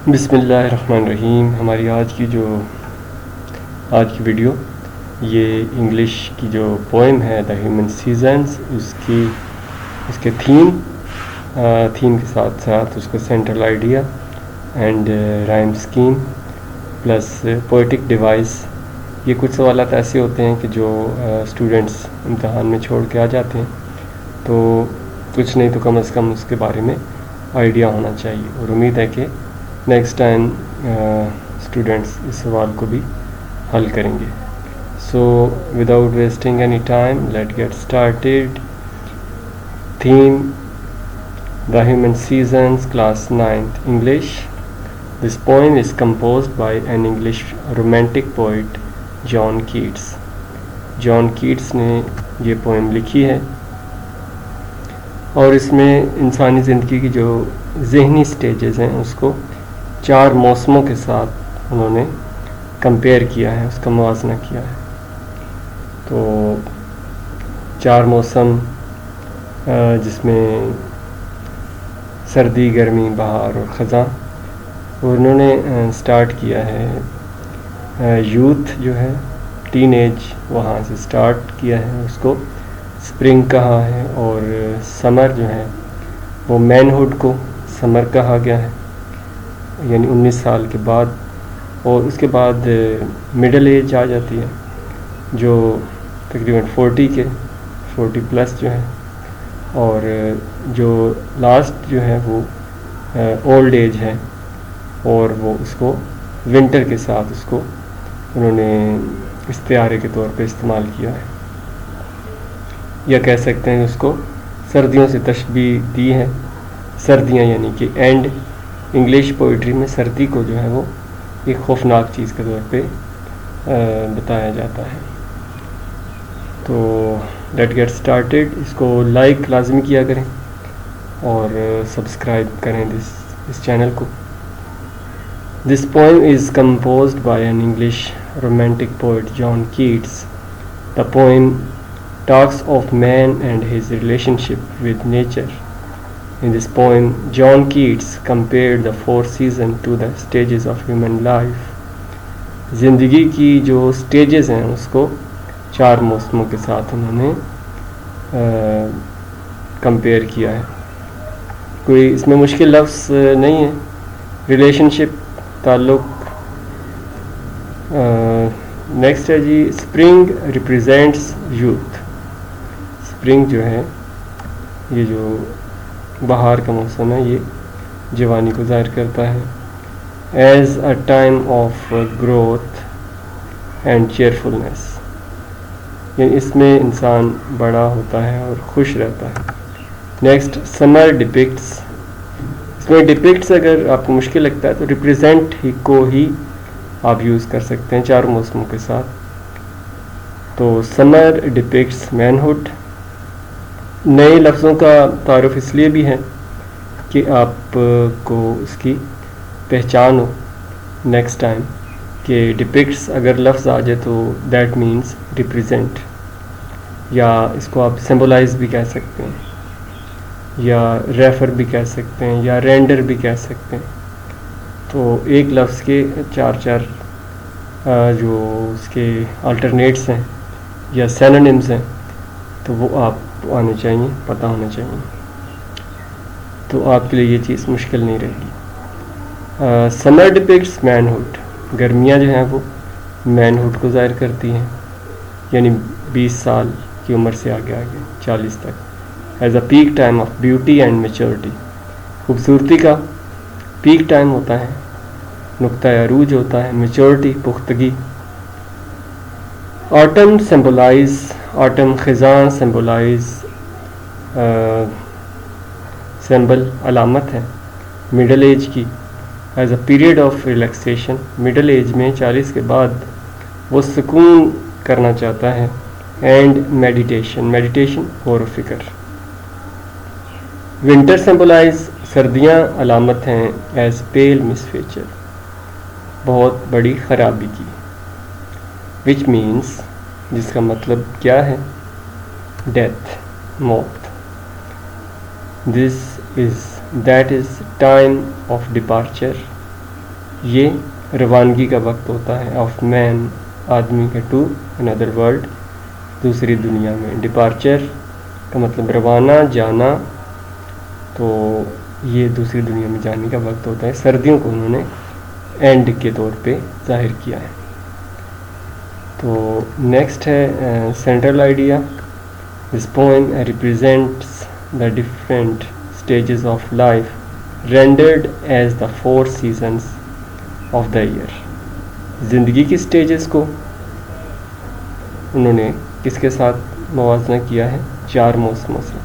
بسم اللہ الرحمن الرحیم. ہماری آج کی ویڈیو یہ انگلش کی جو پوئم ہے دا ہیومن سیزنز، اس کے تھیم کے ساتھ ساتھ اس کا central idea and rhyme scheme plus poetic device. یہ کچھ سوالات ایسے ہوتے ہیں کہ جو اسٹوڈنٹس امتحان میں چھوڑ کے آ جاتے ہیں، تو کچھ نہیں تو کم از کم اس کے بارے میں آئیڈیا ہونا چاہیے، اور امید ہے کہ نیکسٹ ٹائم اسٹوڈنٹس اس سوال کو بھی حل کریں گے. So without wasting any time let get started. Theme the human seasons class 9th English. This poem is composed by an English romantic poet John Keats. John Keats نے یہ poem لکھی ہے، اور اس میں انسانی زندگی کی جو ذہنی سٹیجز ہیں اس کو 4 موسموں کے ساتھ انہوں نے کمپیئر کیا ہے، اس کا موازنہ کیا ہے. تو 4 موسم جس میں سردی، گرمی، بہار اور خزاں. اور انہوں نے سٹارٹ کیا ہے یوتھ جو ہے، ٹین ایج، وہاں سے سٹارٹ کیا ہے، اس کو سپرنگ کہا ہے. اور سمر جو ہے وہ مین ہوڈ کو سمر کہا گیا ہے، یعنی 19 سال کے بعد. اور اس کے بعد مڈل ایج آ جاتی ہے جو تقریباً 40 پلس جو ہے. اور جو لاسٹ جو ہے وہ اولڈ ایج ہے، اور وہ اس کو ونٹر کے ساتھ اس کو انہوں نے استعارے کے طور پہ استعمال کیا ہے، یا کہہ سکتے ہیں اس کو سردیوں سے تشبیہ دی ہے. سردیاں یعنی کہ اینڈ انگلش پوئٹری میں سردی کو جو ہے وہ ایک خوفناک چیز کے طور پہ بتایا جاتا ہے. تو لیٹ گیٹ اسٹارٹیڈ. اس کو لائک لازمی کیا کریں اور سبسکرائب کریں اس چینل کو. This poem is composed by an English romantic poet John Keats. The poem talks of man and his relationship with nature. In this poem, John Keats compared the 4 seasons to the stages of human life. زندگی کی جو stages ہیں اس کو 4 موسموں کے ساتھ انہوں نے کمپیئر کیا ہے. کوئی اس میں مشکل لفظ نہیں ہے. ریلیشن شپ، تعلق. نیکسٹ ہے جی، اسپرنگ ریپریزینٹس یوتھ. اسپرنگ جو ہے، یہ جو بہار کا موسم ہے، یہ جوانی کو ظاہر کرتا ہے. As a time of growth and cheerfulness, یعنی اس میں انسان بڑا ہوتا ہے اور خوش رہتا ہے. نیکسٹ سمر ڈپکٹس. اس میں ڈپکٹس اگر آپ کو مشکل لگتا ہے تو ریپریزینٹ کو ہی آپ یوز کر سکتے ہیں 4 موسموں کے ساتھ. تو سمر ڈپکٹس مین ہوڈ. نئے لفظوں کا تعارف اس لیے بھی ہے کہ آپ کو اس کی پہچان ہو نیکسٹ ٹائم کہ ڈپکٹس اگر لفظ آ جائے تو دیٹ مینس ریپریزینٹ، یا اس کو آپ سمبولائز بھی کہہ سکتے ہیں، یا ریفر بھی کہہ سکتے ہیں، یا رینڈر بھی کہہ سکتے ہیں. تو ایک لفظ کے 4 جو اس کے آلٹرنیٹس ہیں یا سینونیمز ہیں، تو وہ آپ آنے چاہیے، پتہ ہونا چاہیے. تو آپ کے لیے یہ چیز مشکل نہیں رہے گی. سمر ڈپکٹس مین ہوڈ. گرمیاں جو ہیں وہ مین ہوڈ کو ظاہر کرتی ہیں، یعنی 20 سال کی عمر سے آگے 40 تک. As a peak time of beauty and maturity. خوبصورتی کا پیک ٹائم ہوتا ہے، نقطہ عروج ہوتا ہے میچورٹی، پختگی. آٹم سمبولائز، آٹم خزاں سمبولائز سمبل، علامت ہے مڈل ایج کی. As a period of relaxation. Middle age میں 40 کے بعد وہ سکون کرنا چاہتا ہے. اینڈ میڈیٹیشن، میڈیٹیشن غور و فکر. ونٹر سمبولائز، سردیاں علامت ہیں ایز پیل مس فیچر، بہت بڑی خرابی کی. وچ مینس، جس کا مطلب کیا ہے، ڈیتھ، موت. That is time of departure یہ روانگی کا وقت ہوتا ہے آف مین آدمی کا ٹو اندر ورلڈ دوسری دنیا میں. ڈپارچر کا مطلب روانہ جانا, تو یہ دوسری دنیا میں جانے کا وقت ہوتا ہے. سردیوں کو انہوں نے اینڈ کے طور پہ ظاہر کیا ہے. تو نیکسٹ ہے central idea. This poem represents the different stages of life rendered as the 4 seasons of the year. زندگی کی اسٹیجز کو انہوں نے کس کے ساتھ موازنہ کیا ہے؟ 4 موسموں سے.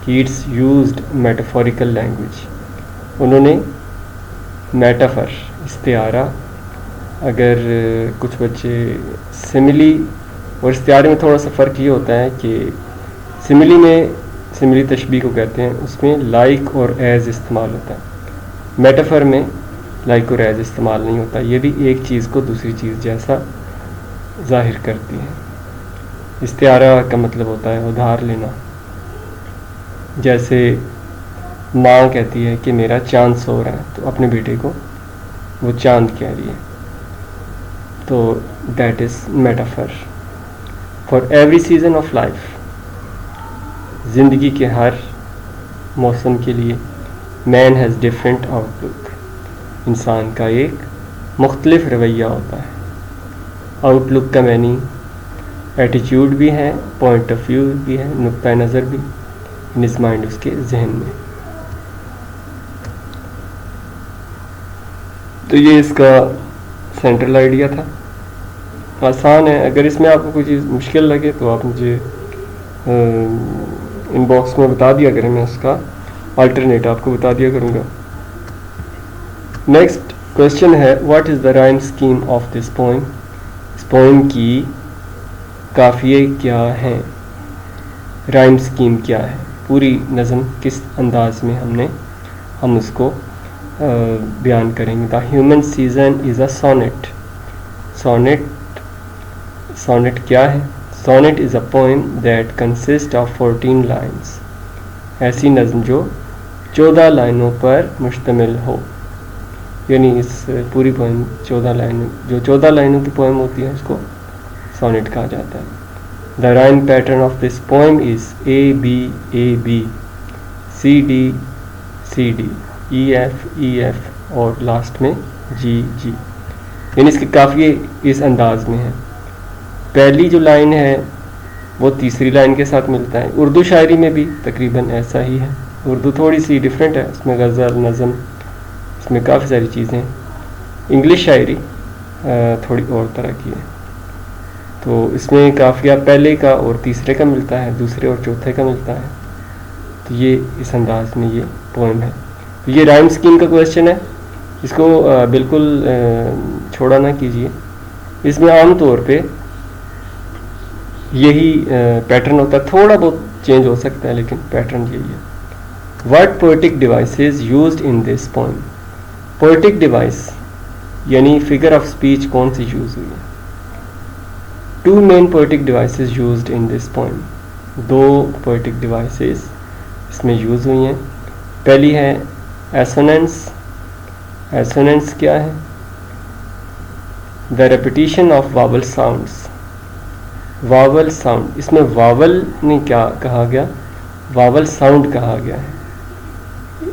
Keats used metaphorical language. انہوں نے میٹافر استعارہ, اگر کچھ بچے سملی اور استعارے میں تھوڑا سا فرق یہ ہوتا ہے کہ سملی میں, سملی تشبیہ کو کہتے ہیں, اس میں لائک اور ایز استعمال ہوتا ہے. میٹافر میں لائک اور ایز استعمال نہیں ہوتا. یہ بھی ایک چیز کو دوسری چیز جیسا ظاہر کرتی ہے. استعارہ کا مطلب ہوتا ہے ادھار لینا. جیسے ماں کہتی ہے کہ میرا چاند سو رہا ہے, تو اپنے بیٹے کو وہ چاند کہہ رہی ہے, تو that is metaphor. For every season of life, زندگی کے ہر موسم کے لیے مین ہیز ڈفرینٹ آؤٹ لک. انسان کا ایک مختلف رویہ ہوتا ہے. آؤٹ لک کا معنی ایٹیچیوڈ بھی ہے, پوائنٹ آف ویو بھی ہے, نقطۂ نظر بھی, ان ہز مائنڈ, اس کے ذہن میں. تو یہ اس کا سینٹرل آئیڈیا تھا. آسان ہے. اگر اس میں آپ کو کوئی چیز مشکل لگے تو آپ مجھے ان باکس میں بتا دیا کریں, میں اس کا الٹرنیٹ آپ کو بتا دیا کروں گا. نیکسٹ کوشچن ہے what is the rhyme scheme of this poem. اس پوئم کی قافیے کیا ہیں, رائم اسکیم کیا ہے, پوری نظم کس انداز میں ہم اس کو بیان کریں گے. The human season is a sonnet. Sonnet کیا ہے؟ Sonnet is a poem that consist of 14 lines. ایسی نظم جو 14 لائنوں پر مشتمل ہو, یعنی اس پوری پوئم 14 لائنوں, جو 14 لائنوں کی پوئم ہوتی ہے اس کو سونیٹ کہا جاتا ہے. The rhyme pattern of this poem is A B C D E F اور لاسٹ میں جی. یعنی اس کے قافیے اس انداز میں ہیں. پہلی جو لائن ہے وہ تیسری لائن کے ساتھ ملتا ہے. اردو شاعری میں بھی تقریباً ایسا ہی ہے. اردو تھوڑی سی ڈیفرنٹ ہے, اس میں غزل, نظم, اس میں کافی ساری چیزیں. انگلش شاعری تھوڑی اور طرح کی ہے. تو اس میں قافیہ پہلے کا اور تیسرے کا ملتا ہے, دوسرے اور چوتھے کا ملتا ہے. تو یہ اس انداز میں یہ پوئم ہے. یہ رائم اسکیم کا کویشچن ہے, اس کو بالکل چھوڑا نہ کیجیے. اس میں عام طور پہ یہی پیٹرن ہوتا ہے, تھوڑا بہت چینج ہو سکتا ہے لیکن پیٹرن یہی ہے. What poetic devices used in this poem. Poetic device یعنی فگر آف اسپیچ کون سی یوز ہوئی ہے؟ 2 main poetic devices used in this poem. 2 poetic devices اس میں یوز ہوئی ہیں. پہلی ہے ایسوننس. ایسوننس کیا ہے؟ The repetition of vowel sounds. Vowel sound, اس میں واول نے کیا کہا گیا؟ واول ساؤنڈ کہا گیا ہے.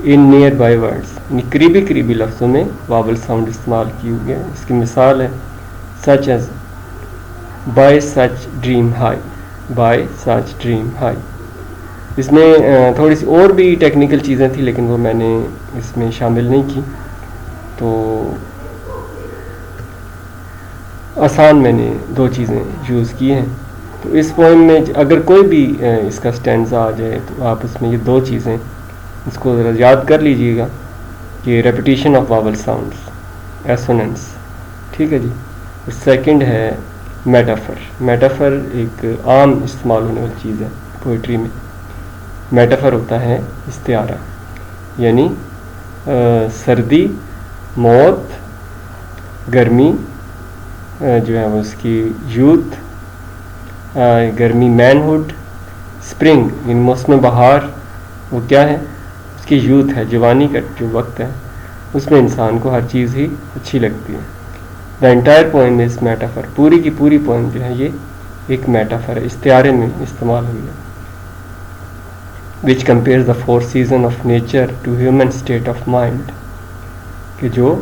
ان نیئر بائی ورڈس, قریبی لفظوں میں واول ساؤنڈ استعمال کی ہوئی ہے. اس کی مثال ہے such as by such dream high, by such dream high. اس میں تھوڑی سی اور بھی ٹیکنیکل چیزیں تھیں لیکن وہ میں نے اس میں شامل نہیں کی. تو آسان میں نے 2 چیزیں یوز کی ہیں. تو اس پوئم میں اگر کوئی بھی اس کا اسٹینزا آ جائے تو آپ اس میں یہ 2 چیزیں اس کو ذرا یاد کر لیجئے گا کہ ریپیٹیشن آف واول ساؤنڈس, ایسوننس. ٹھیک ہے جی. سیکنڈ ہے میٹافر. میٹافر ایک عام استعمال ہونے والی چیز ہے پوئٹری میں. میٹافر ہوتا ہے استعارہ, یعنی سردی, موت, گرمی جو ہے وہ اس کی یوتھ, گرمی مین ہوڈ, اسپرنگ یعنی موسم بہار وہ کیا ہے؟ اس کی یوتھ ہے, جوانی کا جو وقت ہے اس میں انسان کو ہر چیز ہی اچھی لگتی ہے. The entire poem is metaphor, پوری کی پوری پوئم جو ہے یہ ایک میٹافر ہے، استعارے میں استعمال ہوئی ہے. Which compare the 4 season of nature to human state of mind, کہ جو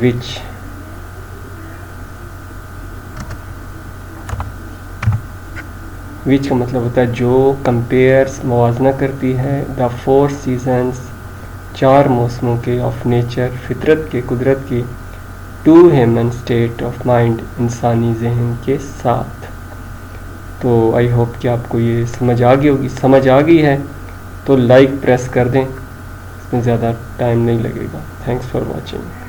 وچ کا مطلب ہوتا ہے جو، کمپیئرس موازنہ کرتی ہے، دا 4 سیزنس 4 موسموں کے، آف نیچر فطرت کے، قدرت کی، to human state of mind انسانی ذہن کے ساتھ. تو آئی ہوپ کہ آپ کو یہ سمجھ آ گئی ہوگی. سمجھ آ گئی ہے تو لائک پریس کر دیں، اس میں زیادہ ٹائم نہیں لگے گا. Thanks for watching.